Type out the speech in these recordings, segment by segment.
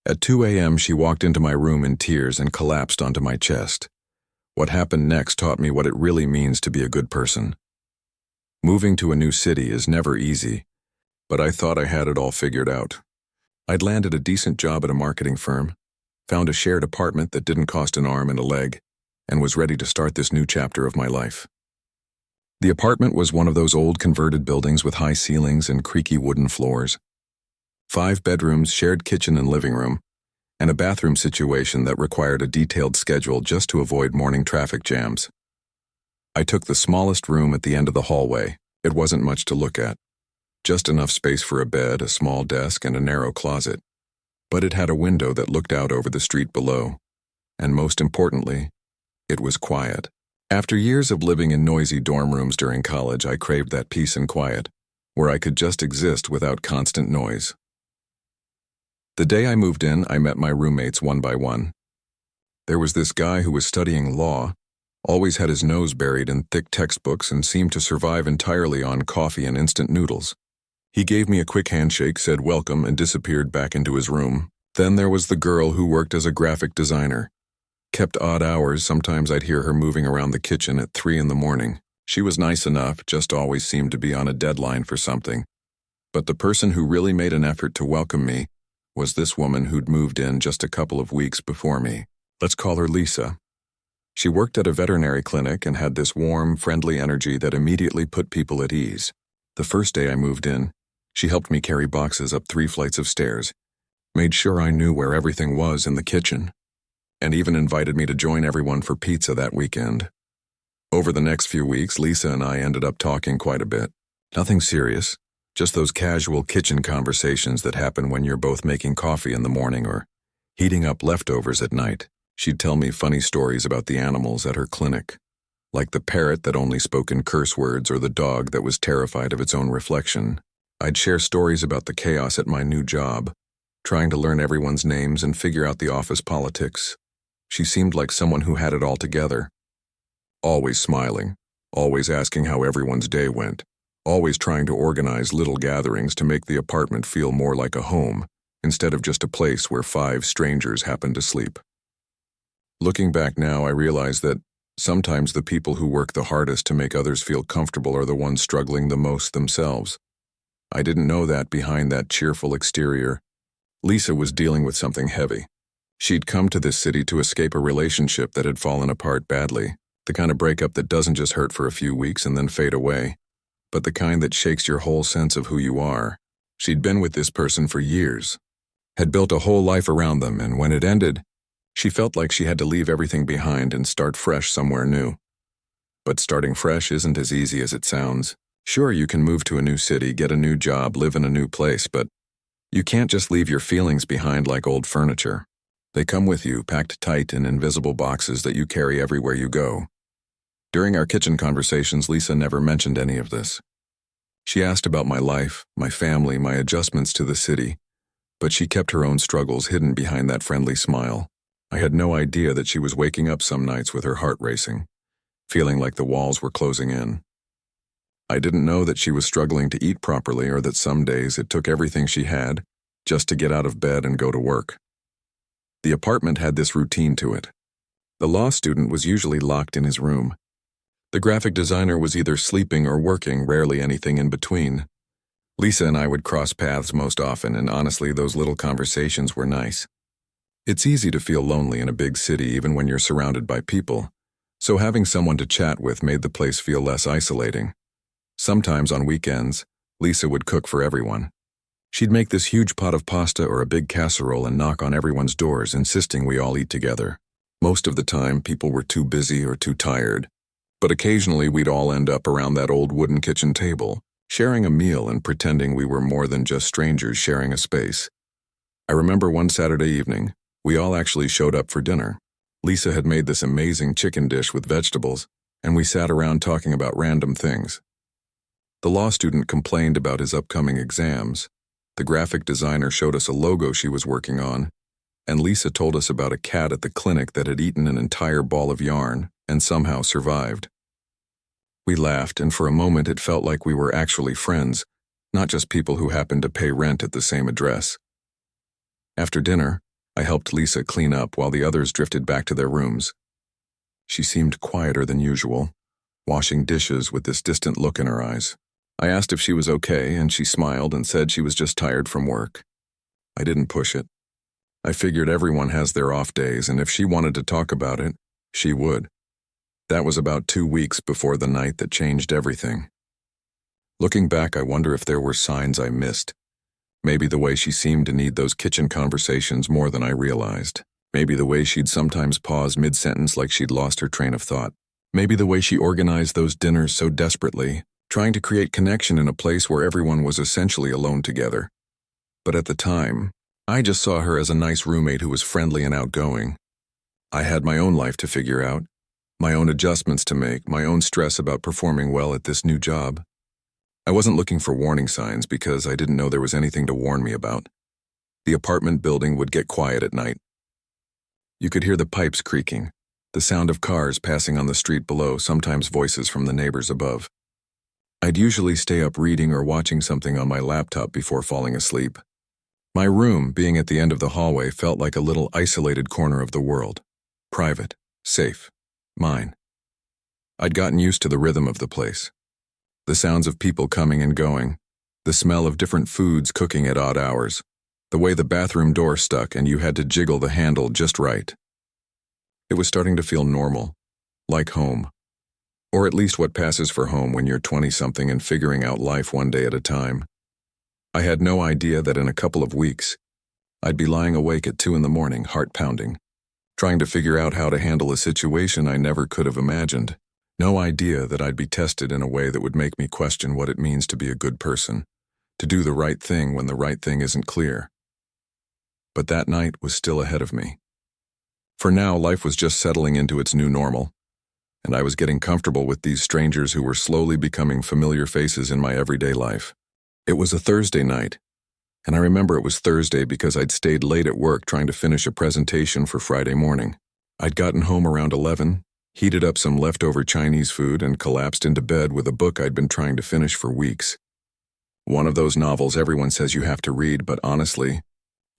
At 2 a.m., she walked into my room in tears and collapsed onto my chest. What happened next taught me what it really means to be a good person. Moving to a new city is never easy, but I thought I had it all figured out. I'd landed a decent job at a marketing firm, found a shared apartment that didn't cost an arm and a leg, and was ready to start this new chapter of my life. The apartment was one of those old converted buildings with high ceilings and creaky wooden floors. 5 bedrooms, shared kitchen and living room, and a bathroom situation that required a detailed schedule just to avoid morning traffic jams. I took the smallest room at the end of the hallway. It wasn't much to look at. Just enough space for a bed, a small desk, and a narrow closet. But it had a window that looked out over the street below. And most importantly, it was quiet. After years of living in noisy dorm rooms during college, I craved that peace and quiet, where I could just exist without constant noise. The day I moved in, I met my roommates one by one. There was this guy who was studying law, always had his nose buried in thick textbooks and seemed to survive entirely on coffee and instant noodles. He gave me a quick handshake, said welcome, and disappeared back into his room. Then there was the girl who worked as a graphic designer. Kept odd hours, sometimes I'd hear her moving around the kitchen at 3 a.m. She was nice enough, just always seemed to be on a deadline for something. But the person who really made an effort to welcome me was this woman who'd moved in just a couple of weeks before me. Let's call her Lisa. She worked at a veterinary clinic and had this warm, friendly energy that immediately put people at ease. The first day I moved in, she helped me carry boxes up 3 flights of stairs, made sure I knew where everything was in the kitchen, and even invited me to join everyone for pizza that weekend. Over the next few weeks, Lisa and I ended up talking quite a bit. Nothing serious, just those casual kitchen conversations that happen when you're both making coffee in the morning or heating up leftovers at night. She'd tell me funny stories about the animals at her clinic, like the parrot that only spoke in curse words or the dog that was terrified of its own reflection. I'd share stories about the chaos at my new job, trying to learn everyone's names and figure out the office politics. She seemed like someone who had it all together. Always smiling, always asking how everyone's day went, always trying to organize little gatherings to make the apartment feel more like a home, instead of just a place where 5 strangers happened to sleep. Looking back now, I realize that sometimes the people who work the hardest to make others feel comfortable are the ones struggling the most themselves. I didn't know that behind that cheerful exterior, Lisa was dealing with something heavy. She'd come to this city to escape a relationship that had fallen apart badly, the kind of breakup that doesn't just hurt for a few weeks and then fade away, but the kind that shakes your whole sense of who you are. She'd been with this person for years, had built a whole life around them, and when it ended, she felt like she had to leave everything behind and start fresh somewhere new. But starting fresh isn't as easy as it sounds. Sure, you can move to a new city, get a new job, live in a new place, but you can't just leave your feelings behind like old furniture. They come with you, packed tight in invisible boxes that you carry everywhere you go. During our kitchen conversations, Lisa never mentioned any of this. She asked about my life, my family, my adjustments to the city, but she kept her own struggles hidden behind that friendly smile. I had no idea that she was waking up some nights with her heart racing, feeling like the walls were closing in. I didn't know that she was struggling to eat properly or that some days it took everything she had just to get out of bed and go to work. The apartment had this routine to it. The law student was usually locked in his room. The graphic designer was either sleeping or working, rarely anything in between. Lisa and I would cross paths most often, and honestly, those little conversations were nice. It's easy to feel lonely in a big city even when you're surrounded by people, so having someone to chat with made the place feel less isolating. Sometimes on weekends, Lisa would cook for everyone. She'd make this huge pot of pasta or a big casserole and knock on everyone's doors, insisting we all eat together. Most of the time, people were too busy or too tired, but occasionally we'd all end up around that old wooden kitchen table, sharing a meal and pretending we were more than just strangers sharing a space. I remember one Saturday evening, we all actually showed up for dinner. Lisa had made this amazing chicken dish with vegetables, and we sat around talking about random things. The law student complained about his upcoming exams. The graphic designer showed us a logo she was working on, and Lisa told us about a cat at the clinic that had eaten an entire ball of yarn and somehow survived. We laughed, and for a moment it felt like we were actually friends, not just people who happened to pay rent at the same address. After dinner, I helped Lisa clean up while the others drifted back to their rooms. She seemed quieter than usual, washing dishes with this distant look in her eyes. I asked if she was okay, and she smiled and said she was just tired from work. I didn't push it. I figured everyone has their off days, and if she wanted to talk about it, she would. That was about 2 weeks before the night that changed everything. Looking back, I wonder if there were signs I missed. Maybe the way she seemed to need those kitchen conversations more than I realized. Maybe the way she'd sometimes pause mid-sentence like she'd lost her train of thought. Maybe the way she organized those dinners so desperately, trying to create connection in a place where everyone was essentially alone together. But at the time, I just saw her as a nice roommate who was friendly and outgoing. I had my own life to figure out, my own adjustments to make, my own stress about performing well at this new job. I wasn't looking for warning signs because I didn't know there was anything to warn me about. The apartment building would get quiet at night. You could hear the pipes creaking, the sound of cars passing on the street below, sometimes voices from the neighbors above. I'd usually stay up reading or watching something on my laptop before falling asleep. My room, being at the end of the hallway, felt like a little isolated corner of the world. Private, safe, mine. I'd gotten used to the rhythm of the place. The sounds of people coming and going, the smell of different foods cooking at odd hours, the way the bathroom door stuck and you had to jiggle the handle just right. It was starting to feel normal, like home. Or at least what passes for home when you're 20-something and figuring out life one day at a time. I had no idea that in a couple of weeks, I'd be lying awake at 2 a.m, heart pounding, trying to figure out how to handle a situation I never could have imagined. No idea that I'd be tested in a way that would make me question what it means to be a good person, to do the right thing when the right thing isn't clear. But that night was still ahead of me. For now, life was just settling into its new normal, and I was getting comfortable with these strangers who were slowly becoming familiar faces in my everyday life. It was a Thursday night, and I remember it was Thursday because I'd stayed late at work trying to finish a presentation for Friday morning. I'd gotten home around 11, heated up some leftover Chinese food, and collapsed into bed with a book I'd been trying to finish for weeks. One of those novels everyone says you have to read, but honestly,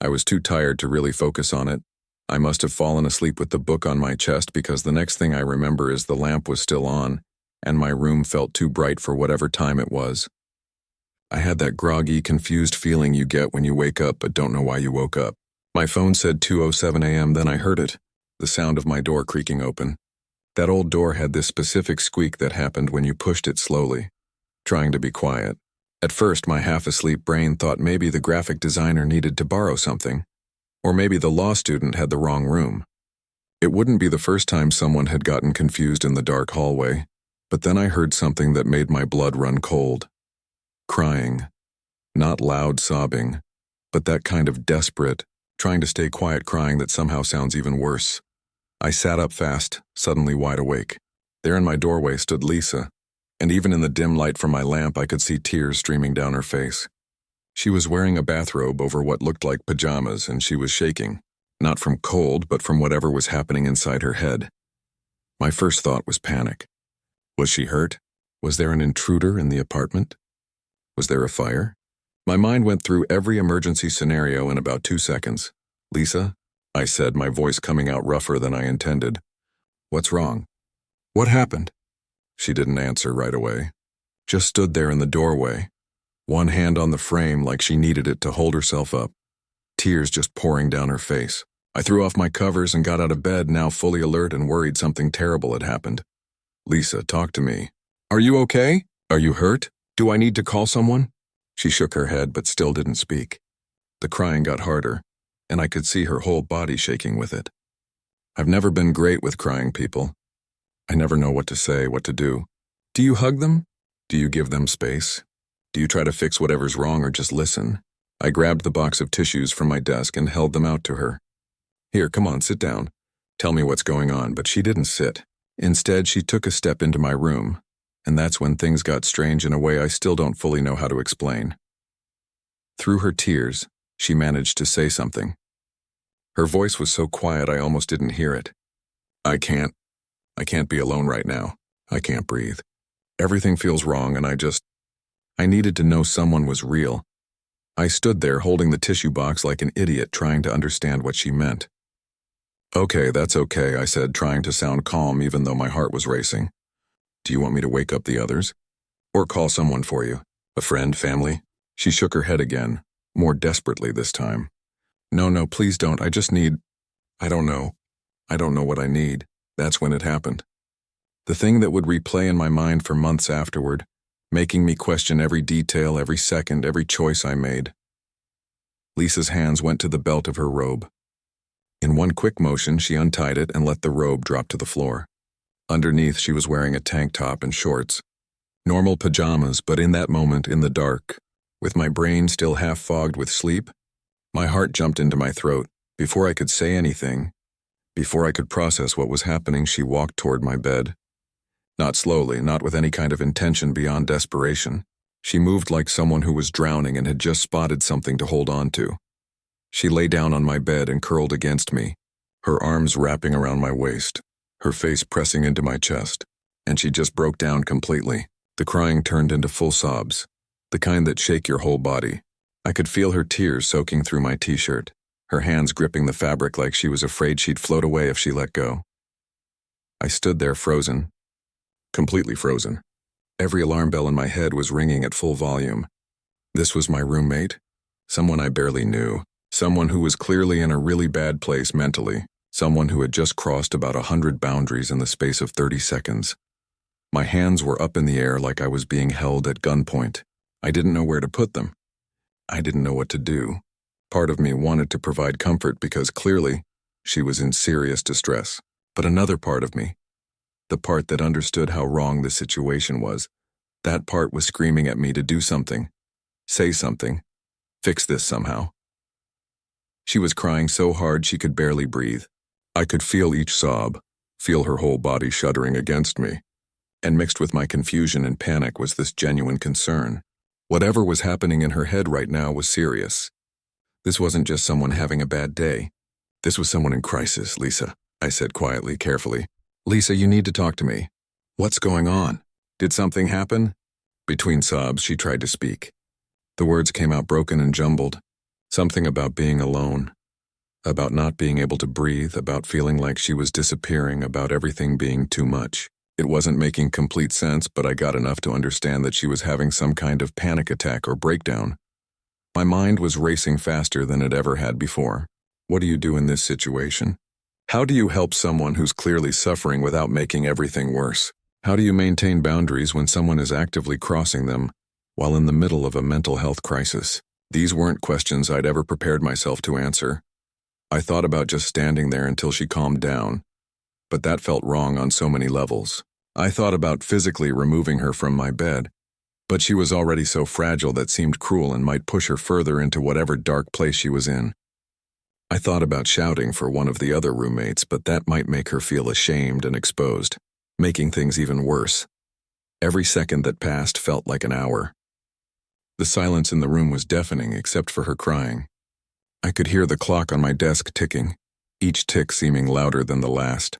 I was too tired to really focus on it. I must have fallen asleep with the book on my chest because the next thing I remember is the lamp was still on, and my room felt too bright for whatever time it was. I had that groggy, confused feeling you get when you wake up but don't know why you woke up. My phone said 2:07 a.m., then I heard it, the sound of my door creaking open. That old door had this specific squeak that happened when you pushed it slowly, trying to be quiet. At first, my half-asleep brain thought maybe the graphic designer needed to borrow something, or maybe the law student had the wrong room. It wouldn't be the first time someone had gotten confused in the dark hallway, but then I heard something that made my blood run cold. Crying. Not loud sobbing, but that kind of desperate, trying to stay quiet crying that somehow sounds even worse. I sat up fast, suddenly wide awake. There in my doorway stood Lisa, and even in the dim light from my lamp I could see tears streaming down her face. She was wearing a bathrobe over what looked like pajamas, and she was shaking, not from cold but from whatever was happening inside her head. My first thought was panic. Was she hurt? Was there an intruder in the apartment? Was there a fire? My mind went through every emergency scenario in about 2 seconds. "Lisa," I said, my voice coming out rougher than I intended. "What's wrong? What happened?" She didn't answer right away. Just stood there in the doorway, one hand on the frame like she needed it to hold herself up, tears just pouring down her face. I threw off my covers and got out of bed, now fully alert and worried something terrible had happened. "Lisa, talk to me. Are you okay? Are you hurt? Do I need to call someone?" She shook her head but still didn't speak. The crying got harder, and I could see her whole body shaking with it. I've never been great with crying people. I never know what to say, what to do. Do you hug them? Do you give them space? Do you try to fix whatever's wrong or just listen? I grabbed the box of tissues from my desk and held them out to her. "Here, come on, sit down. Tell me what's going on," but she didn't sit. Instead, she took a step into my room, and that's when things got strange in a way I still don't fully know how to explain. Through her tears, she managed to say something. Her voice was so quiet I almost didn't hear it. I can't be alone right now. I can't breathe. Everything feels wrong and I needed to know someone was real. I stood there holding the tissue box like an idiot trying to understand what she meant. Okay, that's okay, I said, trying to sound calm even though my heart was racing. Do you want me to wake up the others? Or call someone for you? A friend, family? She shook her head again, more desperately this time. No, please don't, I just need… I don't know what I need. That's when it happened. The thing that would replay in my mind for months afterward, making me question every detail, every second, every choice I made. Lisa's hands went to the belt of her robe. In one quick motion, she untied it and let the robe drop to the floor. Underneath, she was wearing a tank top and shorts. Normal pajamas, but in that moment, in the dark, with my brain still half fogged with sleep, my heart jumped into my throat. Before I could say anything, before I could process what was happening, she walked toward my bed. Not slowly, not with any kind of intention beyond desperation. She moved like someone who was drowning and had just spotted something to hold on to. She lay down on my bed and curled against me, her arms wrapping around my waist, her face pressing into my chest, and she just broke down completely. The crying turned into full sobs, the kind that shake your whole body. I could feel her tears soaking through my t-shirt, her hands gripping the fabric like she was afraid she'd float away if she let go. I stood there frozen, completely frozen. Every alarm bell in my head was ringing at full volume. This was my roommate, someone I barely knew, someone who was clearly in a really bad place mentally, someone who had just crossed about 100 boundaries in the space of 30 seconds. My hands were up in the air like I was being held at gunpoint. I didn't know where to put them. I didn't know what to do. Part of me wanted to provide comfort because clearly she was in serious distress. But another part of me, the part that understood how wrong the situation was, that part was screaming at me to do something, say something, fix this somehow. She was crying so hard she could barely breathe. I could feel each sob, feel her whole body shuddering against me. And mixed with my confusion and panic was this genuine concern. Whatever was happening in her head right now was serious. This wasn't just someone having a bad day. This was someone in crisis, Lisa, I said quietly, carefully. Lisa, you need to talk to me. What's going on? Did something happen? Between sobs, she tried to speak. The words came out broken and jumbled. Something about being alone, about not being able to breathe, about feeling like she was disappearing, about everything being too much. It wasn't making complete sense, but I got enough to understand that she was having some kind of panic attack or breakdown. My mind was racing faster than it ever had before. What do you do in this situation? How do you help someone who's clearly suffering without making everything worse? How do you maintain boundaries when someone is actively crossing them while in the middle of a mental health crisis? These weren't questions I'd ever prepared myself to answer. I thought about just standing there until she calmed down, but that felt wrong on so many levels. I thought about physically removing her from my bed, but she was already so fragile that seemed cruel and might push her further into whatever dark place she was in. I thought about shouting for one of the other roommates, but that might make her feel ashamed and exposed, making things even worse. Every second that passed felt like an hour. The silence in the room was deafening except for her crying. I could hear the clock on my desk ticking, each tick seeming louder than the last.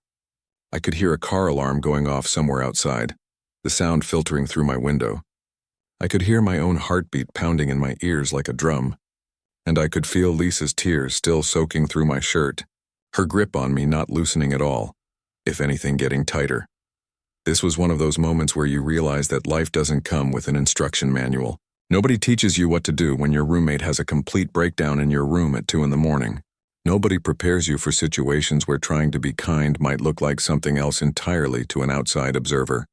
I could hear a car alarm going off somewhere outside, the sound filtering through my window. I could hear my own heartbeat pounding in my ears like a drum, and I could feel Lisa's tears still soaking through my shirt, her grip on me not loosening at all, if anything getting tighter. This was one of those moments where you realize that life doesn't come with an instruction manual. Nobody teaches you what to do when your roommate has a complete breakdown in your room at 2 a.m. Nobody prepares you for situations where trying to be kind might look like something else entirely to an outside observer,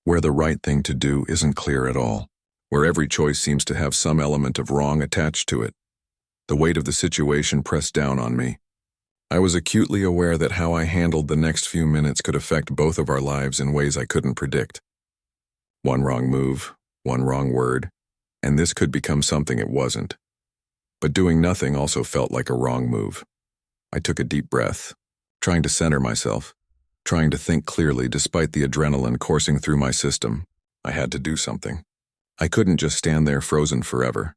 where the right thing to do isn't clear at all, where every choice seems to have some element of wrong attached to it. The weight of the situation pressed down on me. I was acutely aware that how I handled the next few minutes could affect both of our lives in ways I couldn't predict. One wrong move, one wrong word, and this could become something it wasn't. But doing nothing also felt like a wrong move. I took a deep breath, trying to center myself, trying to think clearly despite the adrenaline coursing through my system. I had to do something. I couldn't just stand there frozen forever.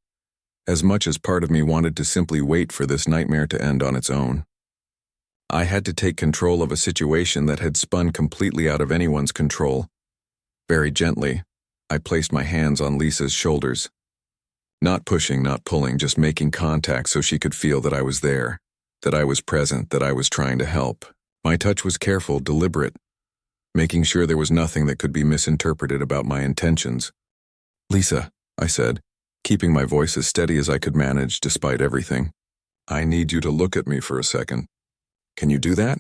As much as part of me wanted to simply wait for this nightmare to end on its own. I had to take control of a situation that had spun completely out of anyone's control. Very gently, I placed my hands on Lisa's shoulders. Not pushing, not pulling, just making contact so she could feel that I was there, that I was present, that I was trying to help. My touch was careful, deliberate, making sure there was nothing that could be misinterpreted about my intentions. "Lisa," I said, keeping my voice as steady as I could manage despite everything. "I need you to look at me for a second. Can you do that?"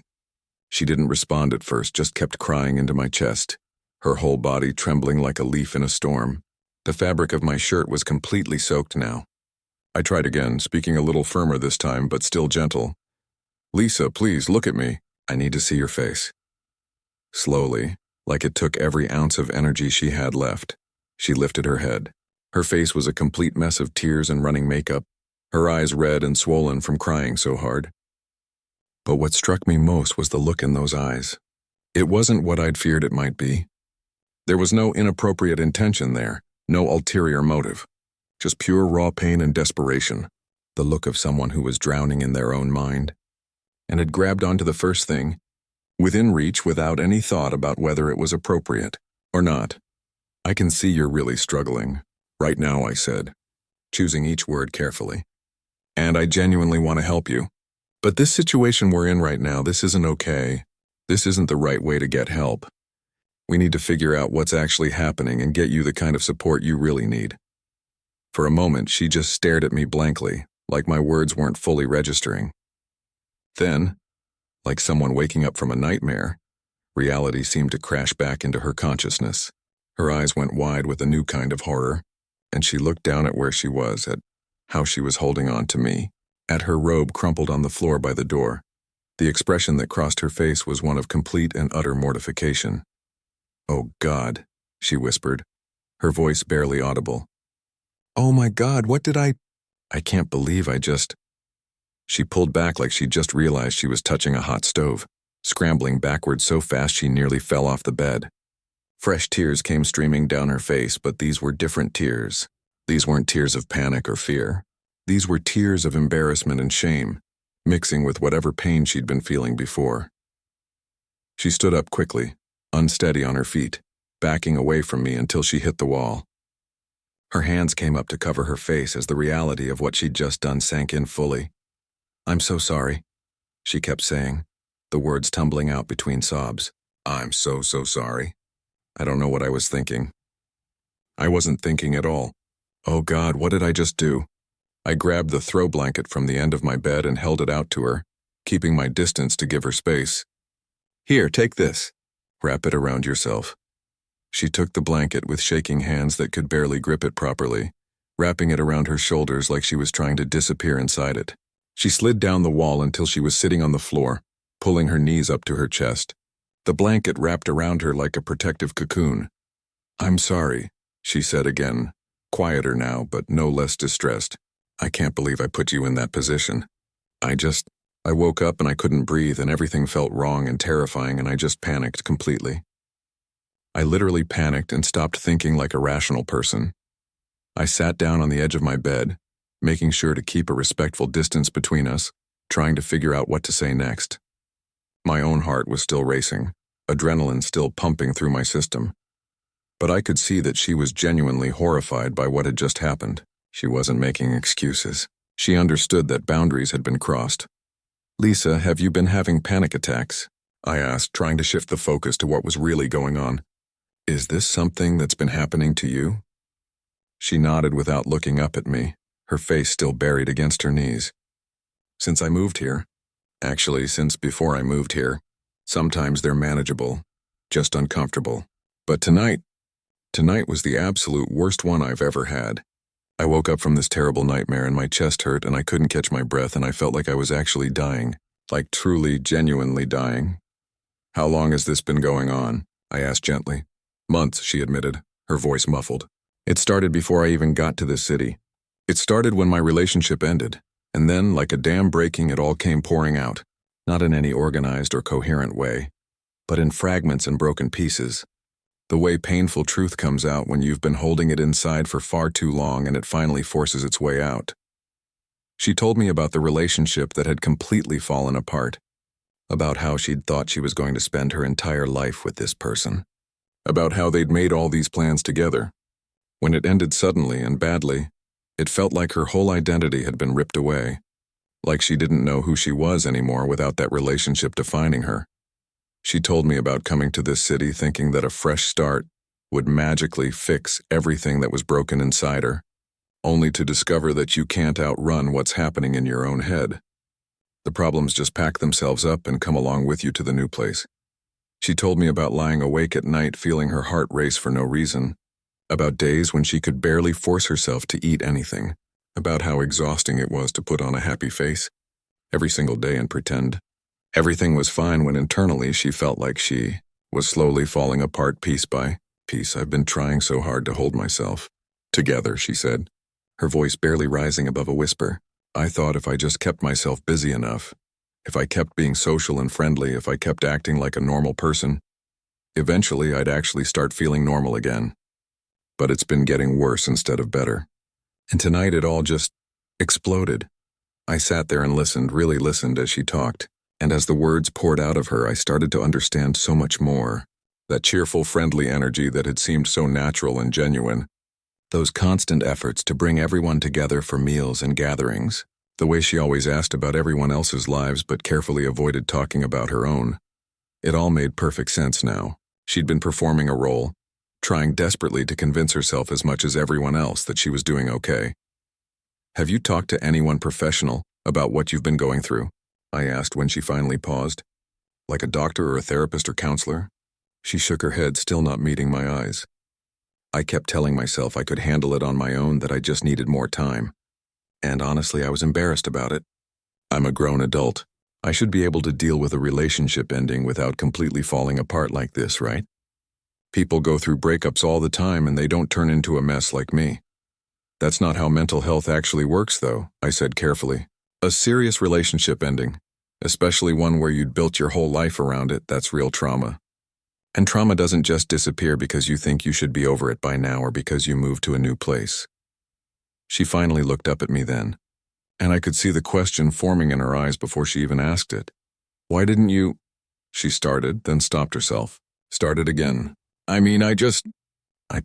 She didn't respond at first, just kept crying into my chest, her whole body trembling like a leaf in a storm. The fabric of my shirt was completely soaked now. I tried again, speaking a little firmer this time, but still gentle. "Lisa, please, look at me. I need to see your face." Slowly, like it took every ounce of energy she had left, she lifted her head. Her face was a complete mess of tears and running makeup, her eyes red and swollen from crying so hard. But what struck me most was the look in those eyes. It wasn't what I'd feared it might be. There was no inappropriate intention there, no ulterior motive. Just pure raw pain and desperation, the look of someone who was drowning in their own mind, and had grabbed onto the first thing, within reach without any thought about whether it was appropriate or not. "I can see you're really struggling. Right now," I said, choosing each word carefully. "And I genuinely want to help you. But this situation we're in right now, this isn't okay. This isn't the right way to get help. We need to figure out what's actually happening and get you the kind of support you really need." For a moment, she just stared at me blankly, like my words weren't fully registering. Then, like someone waking up from a nightmare, reality seemed to crash back into her consciousness. Her eyes went wide with a new kind of horror, and she looked down at where she was, at how she was holding on to me, at her robe crumpled on the floor by the door. The expression that crossed her face was one of complete and utter mortification. "Oh God," she whispered, her voice barely audible. "Oh my God, what did I can't believe I just..." She pulled back like she just realized she was touching a hot stove, scrambling backward so fast she nearly fell off the bed. Fresh tears came streaming down her face, but these were different tears. These weren't tears of panic or fear. These were tears of embarrassment and shame, mixing with whatever pain she'd been feeling before. She stood up quickly, unsteady on her feet, backing away from me until she hit the wall. Her hands came up to cover her face as the reality of what she'd just done sank in fully. "I'm so sorry," she kept saying, the words tumbling out between sobs. "I'm so sorry. I don't know what I was thinking. I wasn't thinking at all. Oh God, what did I just do?" I grabbed the throw blanket from the end of my bed and held it out to her, keeping my distance to give her space. "Here, take this. Wrap it around yourself." She took the blanket with shaking hands that could barely grip it properly, wrapping it around her shoulders like she was trying to disappear inside it. She slid down the wall until she was sitting on the floor, pulling her knees up to her chest. The blanket wrapped around her like a protective cocoon. "I'm sorry," she said again, quieter now but no less distressed. "I can't believe I put you in that position. I woke up and I couldn't breathe and everything felt wrong and terrifying and I just panicked completely. I literally panicked and stopped thinking like a rational person. I sat down on the edge of my bed, making sure to keep a respectful distance between us, trying to figure out what to say next. My own heart was still racing, adrenaline still pumping through my system. But I could see that she was genuinely horrified by what had just happened. She wasn't making excuses. She understood that boundaries had been crossed. "Lisa, have you been having panic attacks?" I asked, trying to shift the focus to what was really going on. "Is this something that's been happening to you?" She nodded without looking up at me, her face still buried against her knees. "Since I moved here, actually since before I moved here, sometimes they're manageable, just uncomfortable. But tonight was the absolute worst one I've ever had. I woke up from this terrible nightmare and my chest hurt and I couldn't catch my breath and I felt like I was actually dying, like truly, genuinely dying." "How long has this been going on?" I asked gently. "Months," she admitted, her voice muffled. "It started before I even got to this city. It started when my relationship ended, and then, like a dam breaking, it all came pouring out, not in any organized or coherent way, but in fragments and broken pieces. The way painful truth comes out when you've been holding it inside for far too long and it finally forces its way out." She told me about the relationship that had completely fallen apart, about how she'd thought she was going to spend her entire life with this person, about how they'd made all these plans together. When it ended suddenly and badly, It felt like her whole identity had been ripped away, like she didn't know who she was anymore without that relationship defining her. She told me about coming to this city thinking that a fresh start would magically fix everything that was broken inside her, only to discover that you can't outrun what's happening in your own head. The problems just pack themselves up and come along with you to the new place. She told me about lying awake at night feeling her heart race for no reason, about days when she could barely force herself to eat anything, about how exhausting it was to put on a happy face every single day and pretend everything was fine when internally she felt like she was slowly falling apart piece by piece. I've been trying so hard to hold myself together, she said, her voice barely rising above a whisper. I thought if I just kept myself busy enough, if I kept being social and friendly, if I kept acting like a normal person, eventually I'd actually start feeling normal again. But it's been getting worse instead of better. And tonight it all just exploded. I sat there and listened, really listened as she talked, and as the words poured out of her, I started to understand so much more. That cheerful, friendly energy that had seemed so natural and genuine. Those constant efforts to bring everyone together for meals and gatherings. The way she always asked about everyone else's lives but carefully avoided talking about her own. It all made perfect sense now. She'd been performing a role, trying desperately to convince herself as much as everyone else that she was doing okay. Have you talked to anyone professional about what you've been going through? I asked when she finally paused. Like a doctor or a therapist or counselor? She shook her head, still not meeting my eyes. I kept telling myself I could handle it on my own, that I just needed more time. And honestly, I was embarrassed about it. I'm a grown adult. I should be able to deal with a relationship ending without completely falling apart like this, right? People go through breakups all the time and they don't turn into a mess like me. That's not how mental health actually works, though, I said carefully. A serious relationship ending, especially one where you'd built your whole life around it, that's real trauma. And trauma doesn't just disappear because you think you should be over it by now or because you moved to a new place. She finally looked up at me then, and I could see the question forming in her eyes before she even asked it. Why didn't you? She started, then stopped herself. Started again. I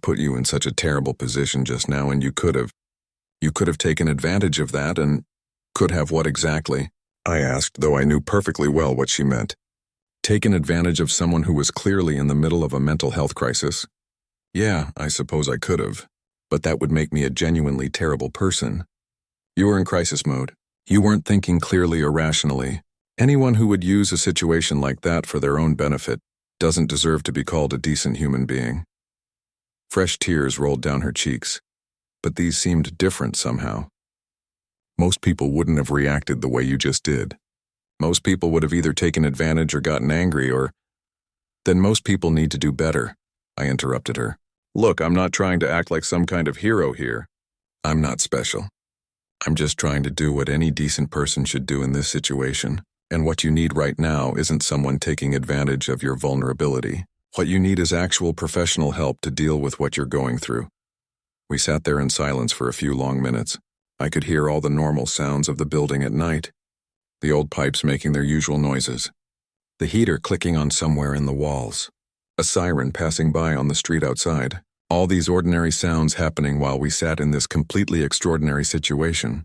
put you in such a terrible position just now, and you could have taken advantage of that and could have what exactly? I asked, though I knew perfectly well what she meant. Taken advantage of someone who was clearly in the middle of a mental health crisis? Yeah, I suppose I could have, but that would make me a genuinely terrible person. You were in crisis mode. You weren't thinking clearly or rationally. Anyone who would use a situation like that for their own benefit doesn't deserve to be called a decent human being. Fresh tears rolled down her cheeks, but these seemed different somehow. Most people wouldn't have reacted the way you just did. Most people would have either taken advantage or gotten angry or... Then most people need to do better, I interrupted her. Look, I'm not trying to act like some kind of hero here. I'm not special. I'm just trying to do what any decent person should do in this situation. And what you need right now isn't someone taking advantage of your vulnerability. What you need is actual professional help to deal with what you're going through. We sat there in silence for a few long minutes. I could hear all the normal sounds of the building at night. The old pipes making their usual noises. The heater clicking on somewhere in the walls. A siren passing by on the street outside. All these ordinary sounds happening while we sat in this completely extraordinary situation.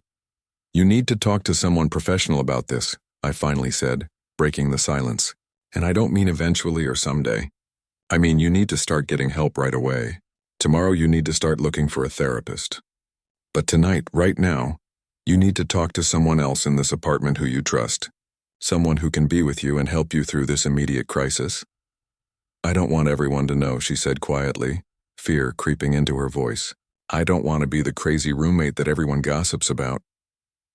You need to talk to someone professional about this, I finally said, breaking the silence. And I don't mean eventually or someday. I mean you need to start getting help right away. Tomorrow you need to start looking for a therapist. But tonight, right now, you need to talk to someone else in this apartment who you trust. Someone who can be with you and help you through this immediate crisis. I don't want everyone to know, she said quietly, fear creeping into her voice. I don't want to be the crazy roommate that everyone gossips about.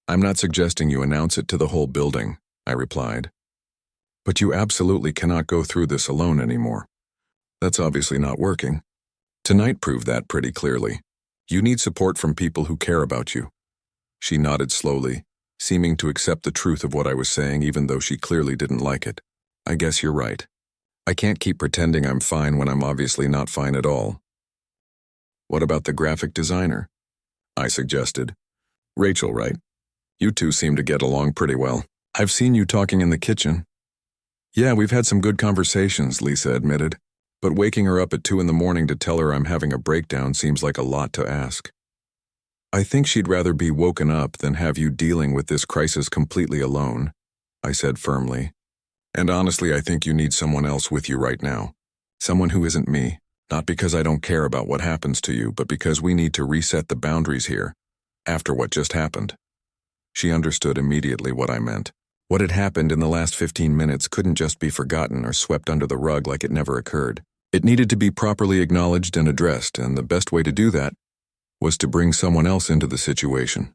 I'm not suggesting you announce it to the whole building, I replied. But you absolutely cannot go through this alone anymore. That's obviously not working. Tonight proved that pretty clearly. You need support from people who care about you. She nodded slowly, seeming to accept the truth of what I was saying even though she clearly didn't like it. I guess you're right. I can't keep pretending I'm fine when I'm obviously not fine at all. What about the graphic designer? I suggested. Rachel, right? You two seem to get along pretty well. I've seen you talking in the kitchen. Yeah, we've had some good conversations, Lisa admitted. But waking her up at 2 in the morning to tell her I'm having a breakdown seems like a lot to ask. I think she'd rather be woken up than have you dealing with this crisis completely alone, I said firmly. And honestly, I think you need someone else with you right now. Someone who isn't me, not because I don't care about what happens to you, but because we need to reset the boundaries here, after what just happened. She understood immediately what I meant. What had happened in the last 15 minutes couldn't just be forgotten or swept under the rug like it never occurred. It needed to be properly acknowledged and addressed, and the best way to do that was to bring someone else into the situation.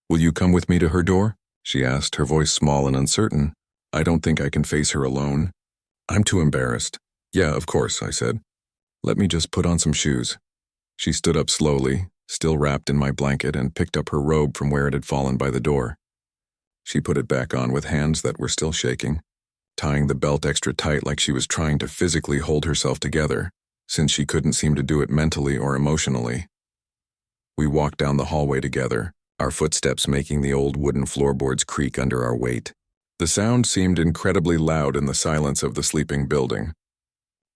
Will you come with me to her door? She asked, her voice small and uncertain. I don't think I can face her alone. I'm too embarrassed. Yeah, of course, I said. Let me just put on some shoes. She stood up slowly, still wrapped in my blanket, and picked up her robe from where it had fallen by the door. She put it back on with hands that were still shaking, tying the belt extra tight like she was trying to physically hold herself together, since she couldn't seem to do it mentally or emotionally. We walked down the hallway together, our footsteps making the old wooden floorboards creak under our weight. The sound seemed incredibly loud in the silence of the sleeping building.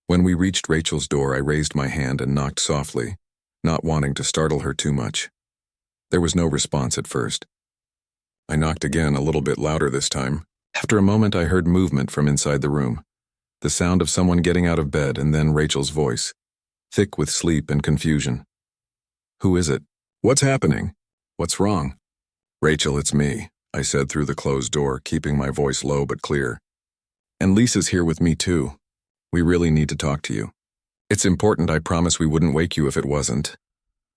When we reached Rachel's door, I raised my hand and knocked softly, not wanting to startle her too much. There was no response at first. I knocked again, a little bit louder this time. After a moment, I heard movement from inside the room, the sound of someone getting out of bed, and then Rachel's voice, thick with sleep and confusion. Who is it? What's happening? What's wrong? Rachel, it's me, I said through the closed door, keeping my voice low but clear. And Lisa's here with me too. We really need to talk to you. It's important, I promise we wouldn't wake you if it wasn't.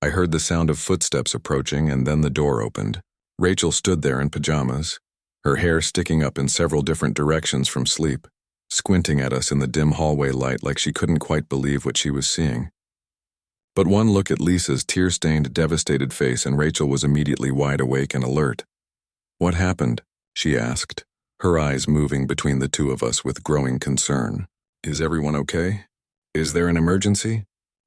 I heard the sound of footsteps approaching, and then the door opened. Rachel stood there in pajamas, her hair sticking up in several different directions from sleep, squinting at us in the dim hallway light like she couldn't quite believe what she was seeing. But one look at Lisa's tear-stained, devastated face and Rachel was immediately wide awake and alert. What happened? She asked, her eyes moving between the two of us with growing concern. Is everyone okay? Is there an emergency?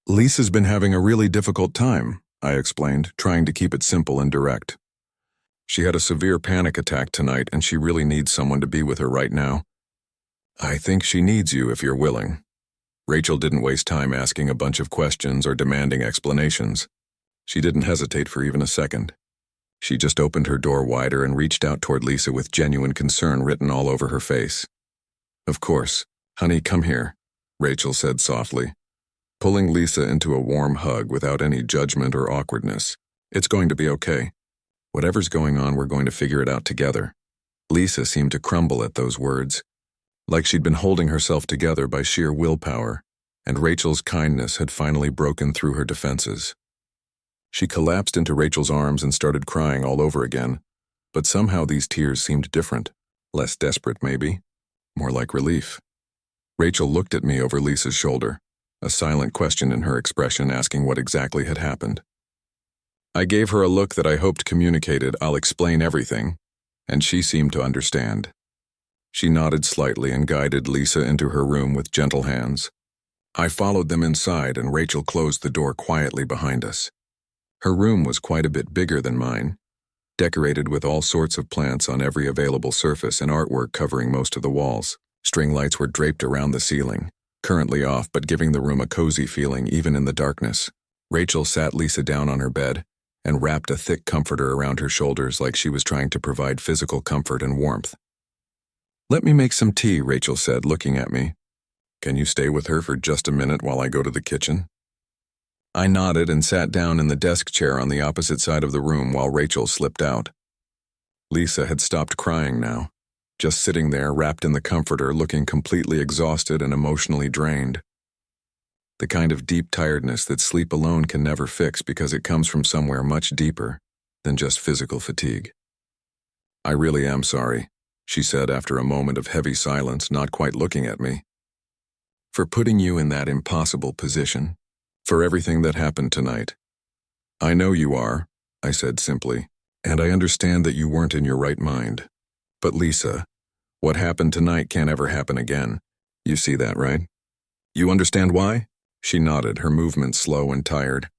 Lisa's been having a really difficult time, I explained, trying to keep it simple and direct. She had a severe panic attack tonight and she really needs someone to be with her right now. I think she needs you if you're willing. Rachel didn't waste time asking a bunch of questions or demanding explanations. She didn't hesitate for even a second. She just opened her door wider and reached out toward Lisa with genuine concern written all over her face. Of course. Honey, come here, Rachel said softly, pulling Lisa into a warm hug without any judgment or awkwardness. It's going to be okay. Whatever's going on, we're going to figure it out together. Lisa seemed to crumble at those words, like she'd been holding herself together by sheer willpower, and Rachel's kindness had finally broken through her defenses. She collapsed into Rachel's arms and started crying all over again, but somehow these tears seemed different, less desperate maybe, more like relief. Rachel looked at me over Lisa's shoulder, a silent question in her expression asking what exactly had happened. I gave her a look that I hoped communicated, I'll explain everything, and she seemed to understand. She nodded slightly and guided Lisa into her room with gentle hands. I followed them inside and Rachel closed the door quietly behind us. Her room was quite a bit bigger than mine, decorated with all sorts of plants on every available surface and artwork covering most of the walls. String lights were draped around the ceiling, currently off but giving the room a cozy feeling even in the darkness. Rachel sat Lisa down on her bed and wrapped a thick comforter around her shoulders like she was trying to provide physical comfort and warmth. Let me make some tea, Rachel said, looking at me. Can you stay with her for just a minute while I go to the kitchen? I nodded and sat down in the desk chair on the opposite side of the room while Rachel slipped out. Lisa had stopped crying now, just sitting there wrapped in the comforter looking completely exhausted and emotionally drained. The kind of deep tiredness that sleep alone can never fix because it comes from somewhere much deeper than just physical fatigue. I really am sorry, she said after a moment of heavy silence, not quite looking at me. For putting you in that impossible position, for everything that happened tonight. I know you are, I said simply, and I understand that you weren't in your right mind. But Lisa, what happened tonight can't ever happen again. You see that, right? You understand why? She nodded, her movements slow and tired.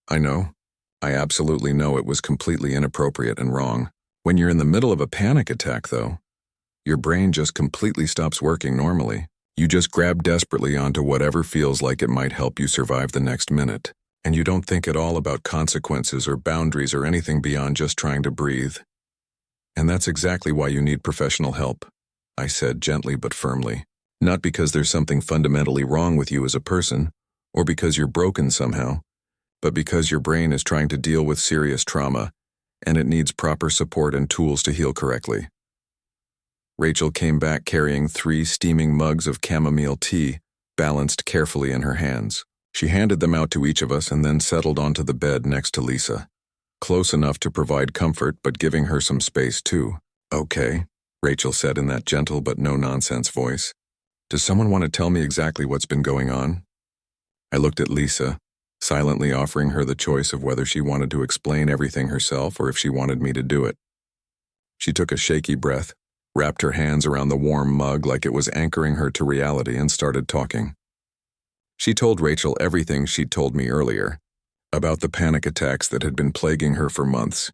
I know. I absolutely know it was completely inappropriate and wrong. When you're in the middle of a panic attack, though, your brain just completely stops working normally. You just grab desperately onto whatever feels like it might help you survive the next minute. And you don't think at all about consequences or boundaries or anything beyond just trying to breathe. And that's exactly why you need professional help, I said gently but firmly. Not because there's something fundamentally wrong with you as a person, or because you're broken somehow, but because your brain is trying to deal with serious trauma, and it needs proper support and tools to heal correctly. Rachel came back carrying 3 steaming mugs of chamomile tea, balanced carefully in her hands. She handed them out to each of us and then settled onto the bed next to Lisa, close enough to provide comfort but giving her some space too. Okay, Rachel said in that gentle but no-nonsense voice. Does someone want to tell me exactly what's been going on? I looked at Lisa, silently offering her the choice of whether she wanted to explain everything herself or if she wanted me to do it. She took a shaky breath, wrapped her hands around the warm mug like it was anchoring her to reality, and started talking. She told Rachel everything she'd told me earlier, about the panic attacks that had been plaguing her for months,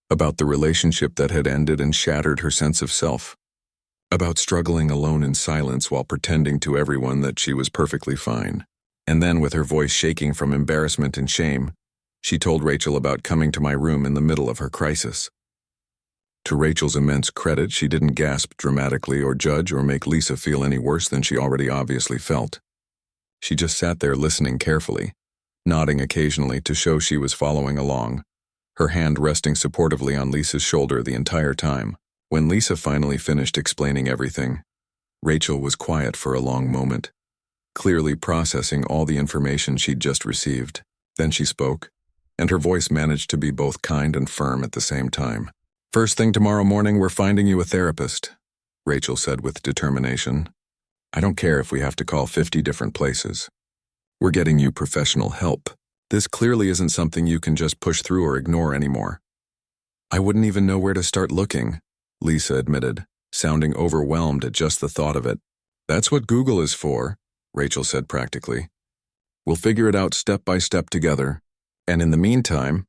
about the relationship that had ended and shattered her sense of self, about struggling alone in silence while pretending to everyone that she was perfectly fine. And then, with her voice shaking from embarrassment and shame, she told Rachel about coming to my room in the middle of her crisis. To Rachel's immense credit, she didn't gasp dramatically or judge or make Lisa feel any worse than she already obviously felt. She just sat there listening carefully, nodding occasionally to show she was following along, her hand resting supportively on Lisa's shoulder the entire time. When Lisa finally finished explaining everything, Rachel was quiet for a long moment, clearly processing all the information she'd just received. Then she spoke, and her voice managed to be both kind and firm at the same time. First thing tomorrow morning, we're finding you a therapist, Rachel said with determination. I don't care if we have to call 50 different places. We're getting you professional help. This clearly isn't something you can just push through or ignore anymore. I wouldn't even know where to start looking, Lisa admitted, sounding overwhelmed at just the thought of it. That's what Google is for, Rachel said practically. We'll figure it out step by step together. And in the meantime,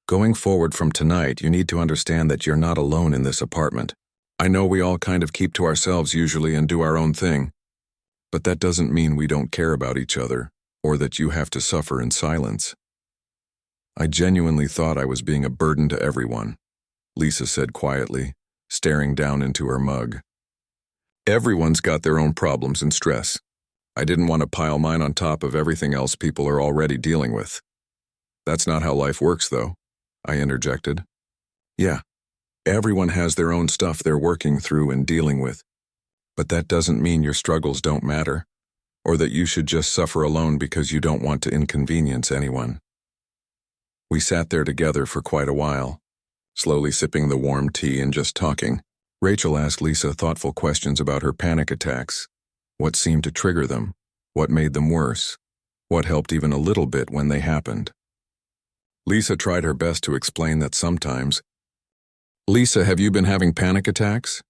going forward from tonight, you need to understand that you're not alone in this apartment. I know we all kind of keep to ourselves usually and do our own thing, but that doesn't mean we don't care about each other, or that you have to suffer in silence. I genuinely thought I was being a burden to everyone, Lisa said quietly, staring down into her mug. Everyone's got their own problems and stress. I didn't want to pile mine on top of everything else people are already dealing with. That's not how life works, though, I interjected. Yeah, everyone has their own stuff they're working through and dealing with. But that doesn't mean your struggles don't matter, or that you should just suffer alone because you don't want to inconvenience anyone. We sat there together for quite a while, slowly sipping the warm tea and just talking. Rachel asked Lisa thoughtful questions about her panic attacks, what seemed to trigger them, what made them worse, what helped even a little bit when they happened. Lisa tried her best to explain that sometimes. Lisa, have you been having panic attacks?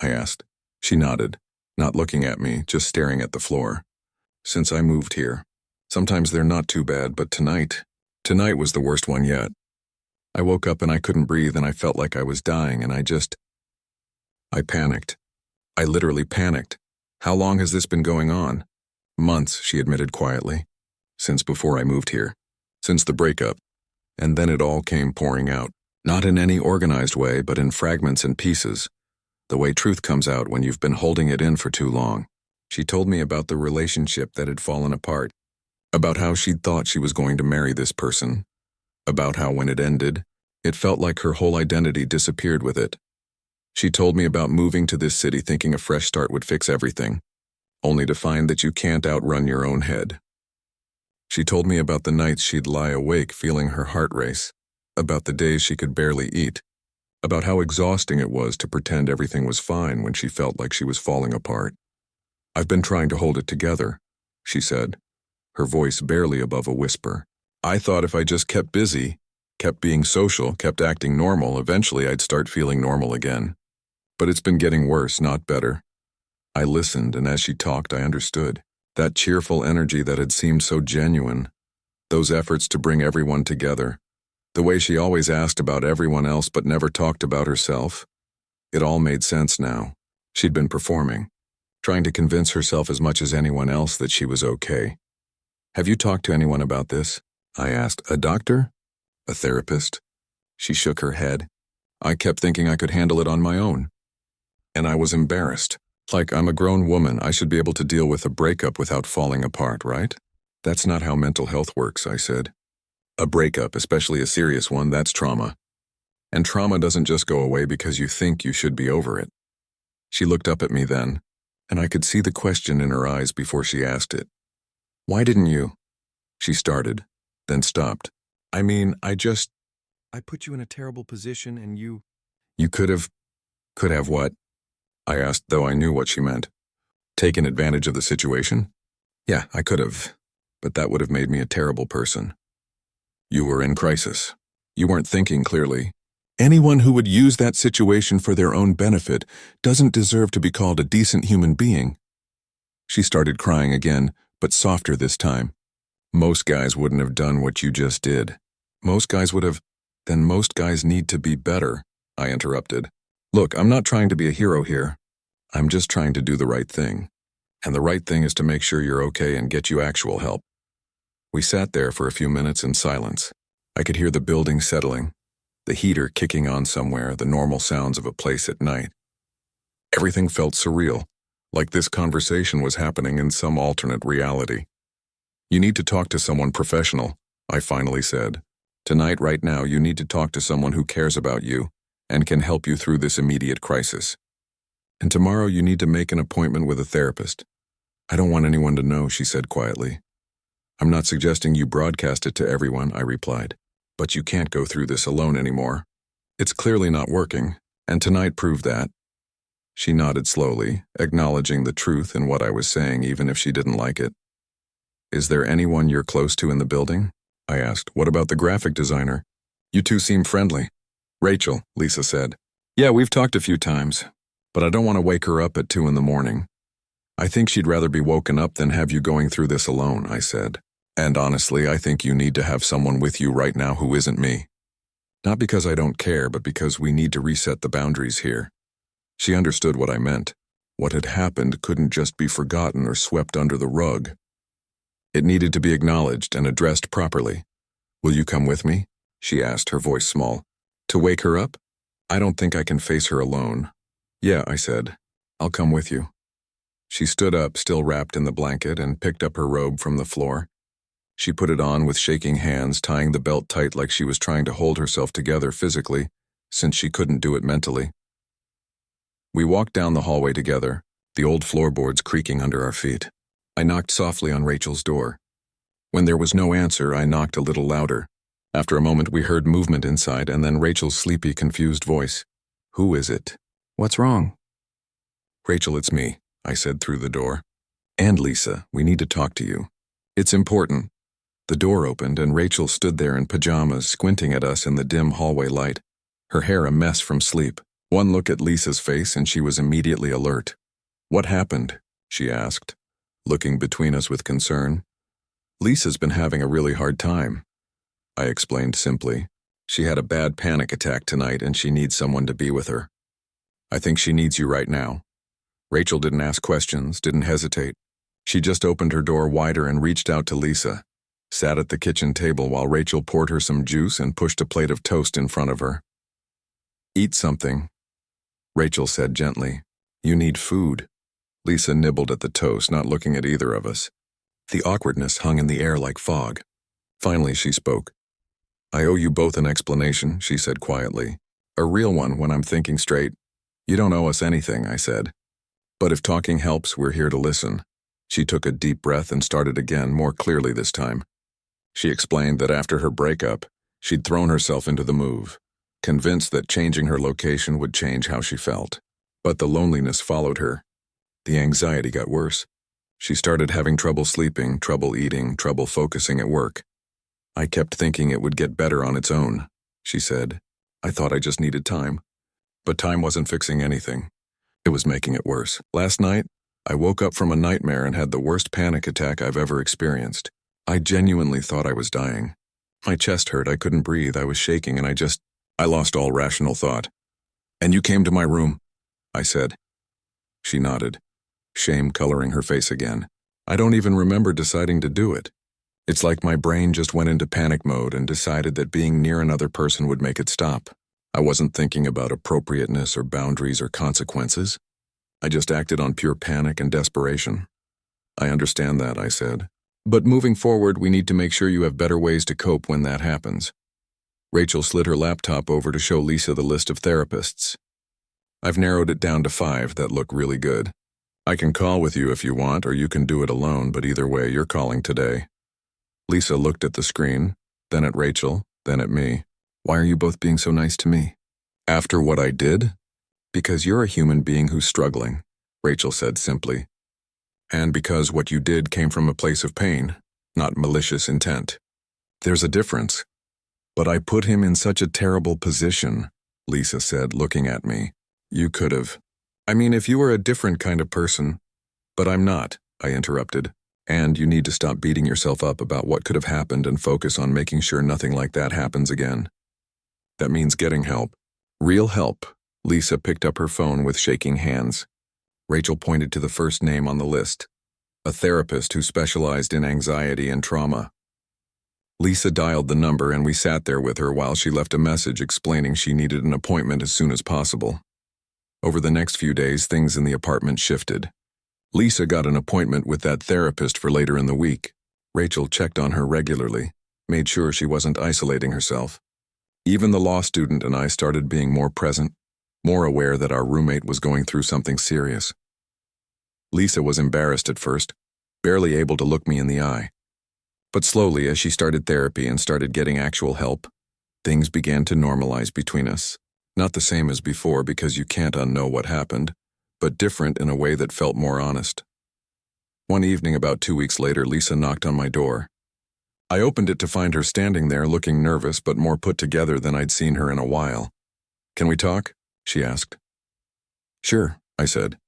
I asked. She nodded, not looking at me, just staring at the floor. Since I moved here. Sometimes they're not too bad, but tonight was the worst one yet. I woke up and I couldn't breathe and I felt like I was dying and I panicked. I literally panicked. How long has this been going on? Months, she admitted quietly. Since before I moved here. Since the breakup. And then it all came pouring out. Not in any organized way, but in fragments and pieces. The way truth comes out when you've been holding it in for too long. She told me about the relationship that had fallen apart. About how she'd thought she was going to marry this person. About how when it ended, it felt like her whole identity disappeared with it. She told me about moving to this city thinking a fresh start would fix everything, only to find that you can't outrun your own head. She told me about the nights she'd lie awake feeling her heart race, about the days she could barely eat, about how exhausting it was to pretend everything was fine when she felt like she was falling apart. I've been trying to hold it together, she said, her voice barely above a whisper. I thought if I just kept busy, kept being social, kept acting normal, eventually I'd start feeling normal again. But it's been getting worse, not better. I listened, and as she talked, I understood. That cheerful energy that had seemed so genuine. Those efforts to bring everyone together. The way she always asked about everyone else but never talked about herself. It all made sense now. She'd been performing, trying to convince herself as much as anyone else that she was okay. Have you talked to anyone about this? I asked. A doctor? A therapist? She shook her head. I kept thinking I could handle it on my own. And I was embarrassed. Like, I'm a grown woman, I should be able to deal with a breakup without falling apart, right? That's not how mental health works, I said. A breakup, especially a serious one, that's trauma. And trauma doesn't just go away because you think you should be over it. She looked up at me then, and I could see the question in her eyes before she asked it. Why didn't you? She started, then stopped. I mean, I put you in a terrible position and you could have what? I asked, though I knew what she meant. Taken advantage of the situation? Yeah, I could have, but that would have made me a terrible person. You were in crisis. You weren't thinking clearly. Anyone who would use that situation for their own benefit doesn't deserve to be called a decent human being. She started crying again, but softer this time. Most guys wouldn't have done what you just did. Most guys would have. Then most guys need to be better, I interrupted. Look, I'm not trying to be a hero here. I'm just trying to do the right thing. And the right thing is to make sure you're okay and get you actual help. We sat there for a few minutes in silence. I could hear the building settling, the heater kicking on somewhere, the normal sounds of a place at night. Everything felt surreal, like this conversation was happening in some alternate reality. You need to talk to someone professional, I finally said. Tonight, right now, you need to talk to someone who cares about you and can help you through this immediate crisis. And tomorrow you need to make an appointment with a therapist. I don't want anyone to know, she said quietly. I'm not suggesting you broadcast it to everyone, I replied. But you can't go through this alone anymore. It's clearly not working, and tonight proved that. She nodded slowly, acknowledging the truth in what I was saying even if she didn't like it. Is there anyone you're close to in the building? I asked. What about the graphic designer? You two seem friendly. Rachel, Lisa said. Yeah, we've talked a few times, but I don't want to wake her up at 2 a.m. I think she'd rather be woken up than have you going through this alone, I said. And honestly, I think you need to have someone with you right now who isn't me. Not because I don't care, but because we need to reset the boundaries here. She understood what I meant. What had happened couldn't just be forgotten or swept under the rug. It needed to be acknowledged and addressed properly. Will you come with me? She asked, her voice small. To wake her up? I don't think I can face her alone. Yeah, I said. I'll come with you. She stood up, still wrapped in the blanket, and picked up her robe from the floor. She put it on with shaking hands, tying the belt tight like she was trying to hold herself together physically, since she couldn't do it mentally. We walked down the hallway together, the old floorboards creaking under our feet. I knocked softly on Rachel's door. When there was no answer, I knocked a little louder. After a moment, we heard movement inside, and then Rachel's sleepy, confused voice. Who is it? What's wrong? Rachel, it's me, I said through the door. And Lisa, we need to talk to you. It's important. The door opened, and Rachel stood there in pajamas, squinting at us in the dim hallway light, her hair a mess from sleep. One look at Lisa's face, and she was immediately alert. What happened? She asked, looking between us with concern. Lisa's been having a really hard time, I explained simply. She had a bad panic attack tonight, and she needs someone to be with her. I think she needs you right now. Rachel didn't ask questions, didn't hesitate. She just opened her door wider and reached out to Lisa, sat at the kitchen table while Rachel poured her some juice and pushed a plate of toast in front of her. Eat something, Rachel said gently. You need food. Lisa nibbled at the toast, not looking at either of us. The awkwardness hung in the air like fog. Finally, she spoke. I owe you both an explanation, she said quietly. A real one when I'm thinking straight. You don't owe us anything, I said. But if talking helps, we're here to listen. She took a deep breath and started again, more clearly this time. She explained that after her breakup, she'd thrown herself into the move, convinced that changing her location would change how she felt. But the loneliness followed her. The anxiety got worse. She started having trouble sleeping, trouble eating, trouble focusing at work. I kept thinking it would get better on its own, she said. I thought I just needed time. But time wasn't fixing anything. It was making it worse. Last night, I woke up from a nightmare and had the worst panic attack I've ever experienced. I genuinely thought I was dying. My chest hurt, I couldn't breathe, I was shaking, and I lost all rational thought. And you came to my room, I said. She nodded, shame coloring her face again. I don't even remember deciding to do it. It's like my brain just went into panic mode and decided that being near another person would make it stop. I wasn't thinking about appropriateness or boundaries or consequences. I just acted on pure panic and desperation. I understand that, I said. But moving forward, we need to make sure you have better ways to cope when that happens. Rachel slid her laptop over to show Lisa the list of therapists. I've narrowed it down to 5 that look really good. I can call with you if you want, or you can do it alone, but either way, you're calling today. Lisa looked at the screen, then at Rachel, then at me. Why are you both being so nice to me? After what I did? Because you're a human being who's struggling, Rachel said simply. And because what you did came from a place of pain, not malicious intent. There's a difference. But I put him in such a terrible position, Lisa said, looking at me. You could have. I mean, if you were a different kind of person. But I'm not, I interrupted. And you need to stop beating yourself up about what could have happened and focus on making sure nothing like that happens again. That means getting help. Real help. Lisa picked up her phone with shaking hands. Rachel pointed to the first name on the list, a therapist who specialized in anxiety and trauma. Lisa dialed the number and we sat there with her while she left a message explaining she needed an appointment as soon as possible. Over the next few days, things in the apartment shifted. Lisa got an appointment with that therapist for later in the week. Rachel checked on her regularly, made sure she wasn't isolating herself. Even the law student and I started being more present, more aware that our roommate was going through something serious. Lisa was embarrassed at first, barely able to look me in the eye. But slowly, as she started therapy and started getting actual help, things began to normalize between us. Not the same as before because you can't unknow what happened, but different in a way that felt more honest. One evening about 2 weeks later, Lisa knocked on my door. I opened it to find her standing there looking nervous but more put together than I'd seen her in a while. Can we talk? She asked. Sure, I said,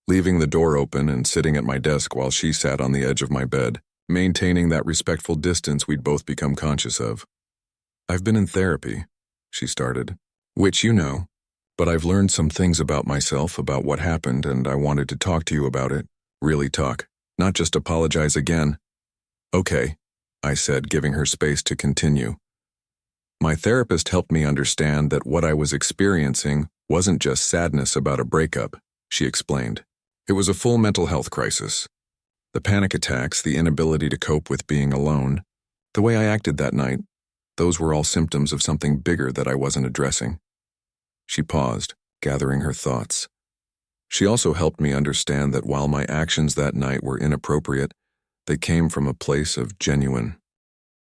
leaving the door open and sitting at my desk while she sat on the edge of my bed, maintaining that respectful distance we'd both become conscious of. I've been in therapy, she started, which you know, but I've learned some things about myself, about what happened, and I wanted to talk to you about it. Really talk, not just apologize again. Okay, I said, giving her space to continue. My therapist helped me understand that what I was experiencing wasn't just sadness about a breakup, she explained. It was a full mental health crisis. The panic attacks, the inability to cope with being alone, the way I acted that night, those were all symptoms of something bigger that I wasn't addressing. She paused, gathering her thoughts. She also helped me understand that while my actions that night were inappropriate, they came from a place of genuine